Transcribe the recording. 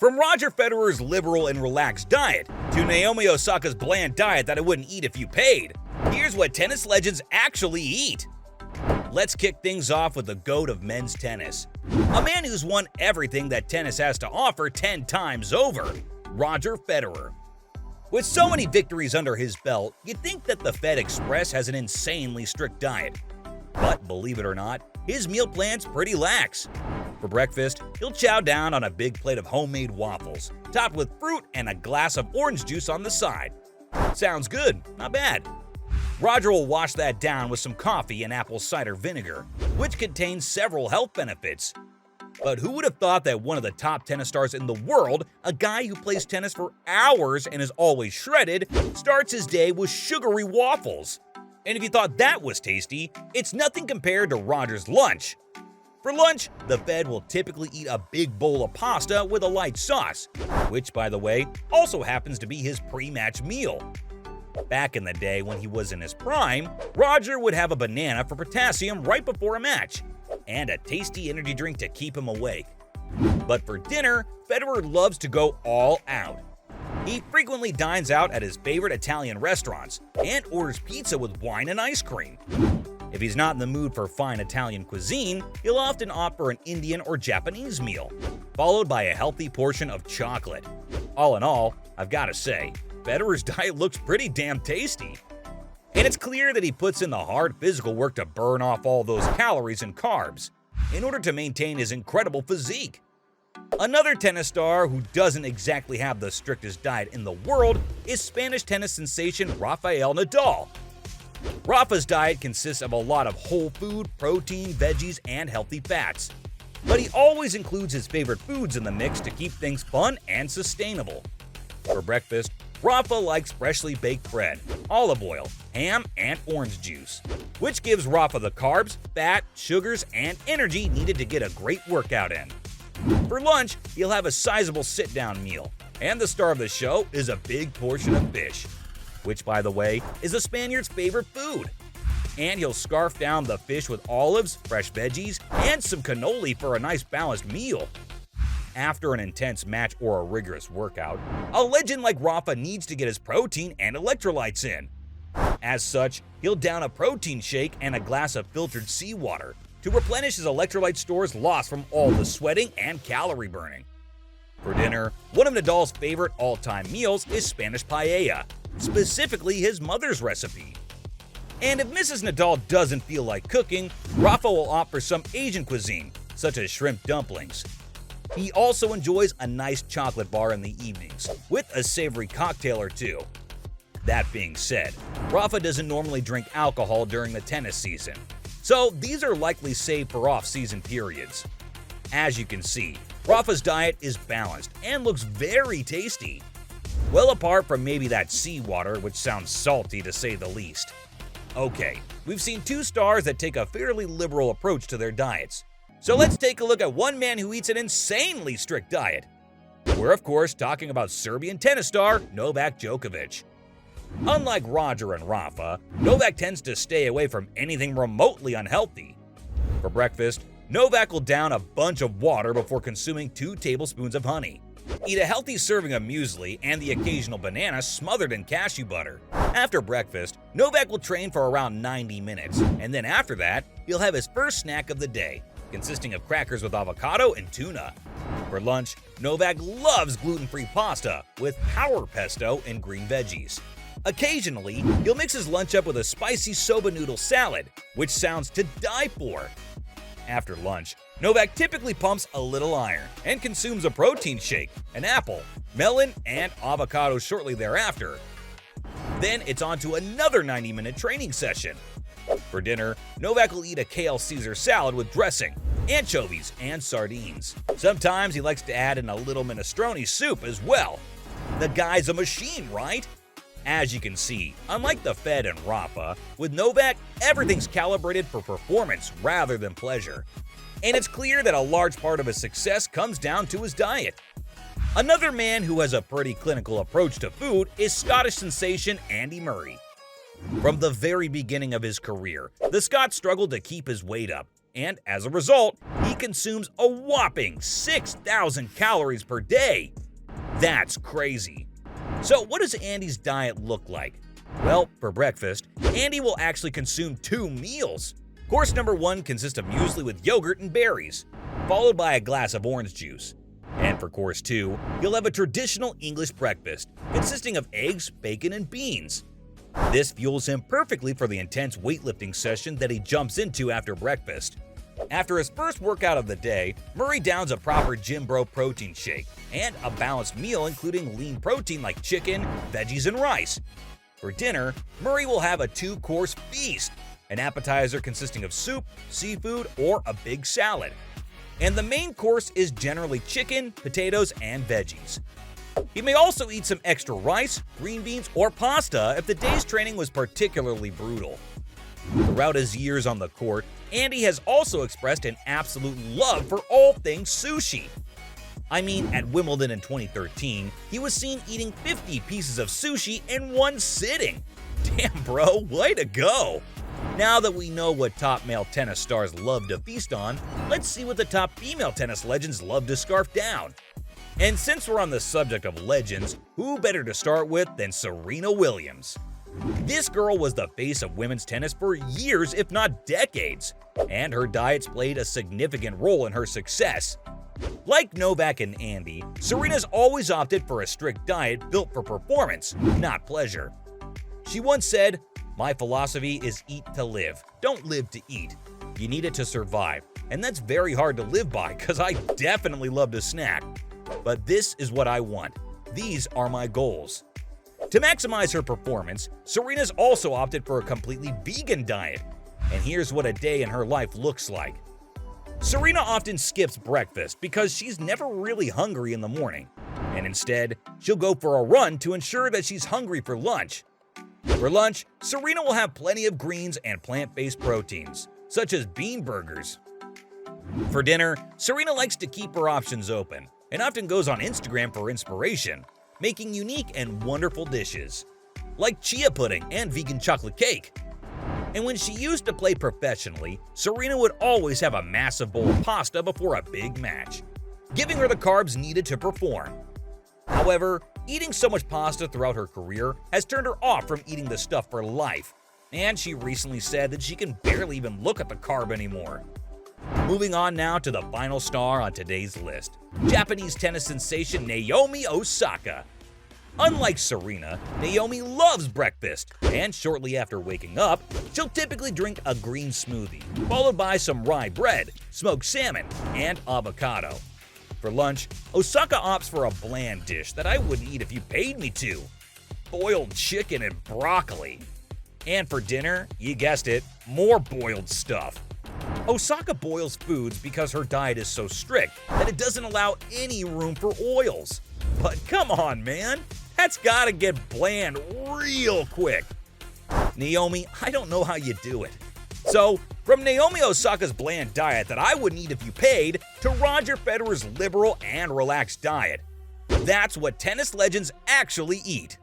From Roger Federer's liberal and relaxed diet to Naomi Osaka's bland diet that I wouldn't eat if you paid, here's what tennis legends actually eat. Let's kick things off with the GOAT of men's tennis. A man who's won everything that tennis has to offer 10 times over, Roger Federer. With so many victories under his belt, you'd think that the Fed Express has an insanely strict diet. But believe it or not, his meal plan's pretty lax. For breakfast, he'll chow down on a big plate of homemade waffles, topped with fruit and a glass of orange juice on the side. Sounds good, not bad. Roger will wash that down with some coffee and apple cider vinegar, which contains several health benefits. But who would have thought that one of the top tennis stars in the world, a guy who plays tennis for hours and is always shredded, starts his day with sugary waffles? And if you thought that was tasty, it's nothing compared to Roger's lunch. For lunch, the Fed will typically eat a big bowl of pasta with a light sauce, which, by the way, also happens to be his pre-match meal. Back in the day when he was in his prime, Roger would have a banana for potassium right before a match, and a tasty energy drink to keep him awake. But for dinner, Federer loves to go all out. He frequently dines out at his favorite Italian restaurants and orders pizza with wine and ice cream. If he's not in the mood for fine Italian cuisine, he'll often opt for an Indian or Japanese meal, followed by a healthy portion of chocolate. All in all, I've got to say, Federer's diet looks pretty damn tasty. And it's clear that he puts in the hard physical work to burn off all those calories and carbs in order to maintain his incredible physique. Another tennis star who doesn't exactly have the strictest diet in the world is Spanish tennis sensation Rafael Nadal. Rafa's diet consists of a lot of whole food, protein, veggies, and healthy fats. But he always includes his favorite foods in the mix to keep things fun and sustainable. For breakfast, Rafa likes freshly baked bread, olive oil, ham, and orange juice, which gives Rafa the carbs, fat, sugars, and energy needed to get a great workout in. For lunch, he'll have a sizable sit-down meal, and the star of the show is a big portion of fish, which, by the way, is the Spaniard's favorite food. And he'll scarf down the fish with olives, fresh veggies, and some cannoli for a nice balanced meal. After an intense match or a rigorous workout, a legend like Rafa needs to get his protein and electrolytes in. As such, he'll down a protein shake and a glass of filtered seawater to replenish his electrolyte stores lost from all the sweating and calorie burning. For dinner, one of Nadal's favorite all-time meals is Spanish paella, specifically his mother's recipe. And if Mrs. Nadal doesn't feel like cooking, Rafa will opt for some Asian cuisine, such as shrimp dumplings. He also enjoys a nice chocolate bar in the evenings, with a savory cocktail or two. That being said, Rafa doesn't normally drink alcohol during the tennis season, so these are likely saved for off-season periods. As you can see, Rafa's diet is balanced and looks very tasty. Well apart from maybe that seawater, which sounds salty to say the least. Okay, we've seen two stars that take a fairly liberal approach to their diets. So let's take a look at one man who eats an insanely strict diet. We're of course talking about Serbian tennis star Novak Djokovic. Unlike Roger and Rafa, Novak tends to stay away from anything remotely unhealthy. For breakfast, Novak will down a bunch of water before consuming 2 tablespoons of honey. Eat a healthy serving of muesli and the occasional banana smothered in cashew butter. After breakfast, Novak will train for around 90 minutes, and then after that, he'll have his first snack of the day, consisting of crackers with avocado and tuna. For lunch, Novak loves gluten-free pasta with power pesto and green veggies. Occasionally, he'll mix his lunch up with a spicy soba noodle salad, which sounds to die for. After lunch, Novak typically pumps a little iron and consumes a protein shake, an apple, melon, and avocado shortly thereafter. Then it's on to another 90-minute training session. For dinner, Novak will eat a kale Caesar salad with dressing, anchovies, and sardines. Sometimes he likes to add in a little minestrone soup as well. The guy's a machine, right? As you can see, unlike the Fed and Rafa, with Novak, everything's calibrated for performance rather than pleasure. And it's clear that a large part of his success comes down to his diet. Another man who has a pretty clinical approach to food is Scottish sensation Andy Murray. From the very beginning of his career, the Scot struggled to keep his weight up, and as a result, he consumes a whopping 6,000 calories per day. That's crazy. So what does Andy's diet look like? Well, for breakfast, Andy will actually consume 2 meals. Course number 1 consists of muesli with yogurt and berries, followed by a glass of orange juice. And for course 2, you'll have a traditional English breakfast, consisting of eggs, bacon, and beans. This fuels him perfectly for the intense weightlifting session that he jumps into after breakfast. After his first workout of the day, Murray downs a proper Gym Bro protein shake and a balanced meal including lean protein like chicken, veggies, and rice. For dinner, Murray will have a 2-course feast, an appetizer consisting of soup, seafood, or a big salad. And the main course is generally chicken, potatoes, and veggies. He may also eat some extra rice, green beans, or pasta if the day's training was particularly brutal. Throughout his years on the court, Andy has also expressed an absolute love for all things sushi. I mean, at Wimbledon in 2013, he was seen eating 50 pieces of sushi in one sitting. Damn, bro, way to go! Now that we know what top male tennis stars love to feast on, let's see what the top female tennis legends love to scarf down. And since we're on the subject of legends, who better to start with than Serena Williams? This girl was the face of women's tennis for years, if not decades, and her diets played a significant role in her success. Like Novak and Andy, Serena's always opted for a strict diet built for performance, not pleasure. She once said, "My philosophy is eat to live, don't live to eat. You need it to survive, and that's very hard to live by because I definitely love to snack. But this is what I want. These are my goals." To maximize her performance, Serena's also opted for a completely vegan diet. And here's what a day in her life looks like. Serena often skips breakfast because she's never really hungry in the morning, and instead, she'll go for a run to ensure that she's hungry for lunch. For lunch, Serena will have plenty of greens and plant-based proteins, such as bean burgers. For dinner, Serena likes to keep her options open and often goes on Instagram for inspiration, making unique and wonderful dishes, like chia pudding and vegan chocolate cake. And when she used to play professionally, Serena would always have a massive bowl of pasta before a big match, giving her the carbs needed to perform. However, eating so much pasta throughout her career has turned her off from eating the stuff for life, and she recently said that she can barely even look at the carb anymore. Moving on now to the final star on today's list, Japanese tennis sensation Naomi Osaka. Unlike Serena, Naomi loves breakfast, and shortly after waking up, she'll typically drink a green smoothie, followed by some rye bread, smoked salmon, and avocado. For lunch, Osaka opts for a bland dish that I wouldn't eat if you paid me to: boiled chicken and broccoli. And for dinner, you guessed it, more boiled stuff. Osaka boils foods because her diet is so strict that it doesn't allow any room for oils. But come on, man, that's gotta get bland real quick. Naomi, I don't know how you do it. So, from Naomi Osaka's bland diet that I wouldn't eat if you paid, to Roger Federer's liberal and relaxed diet. That's what tennis legends actually eat.